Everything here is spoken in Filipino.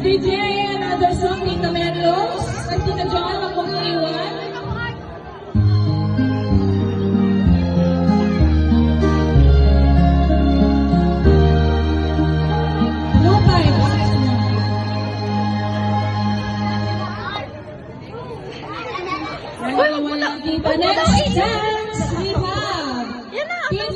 DJ, another song, Tita Merlos. At Tita John, wag mong iiwan. No pipes. Wala, Tita. Next chance, we have Tita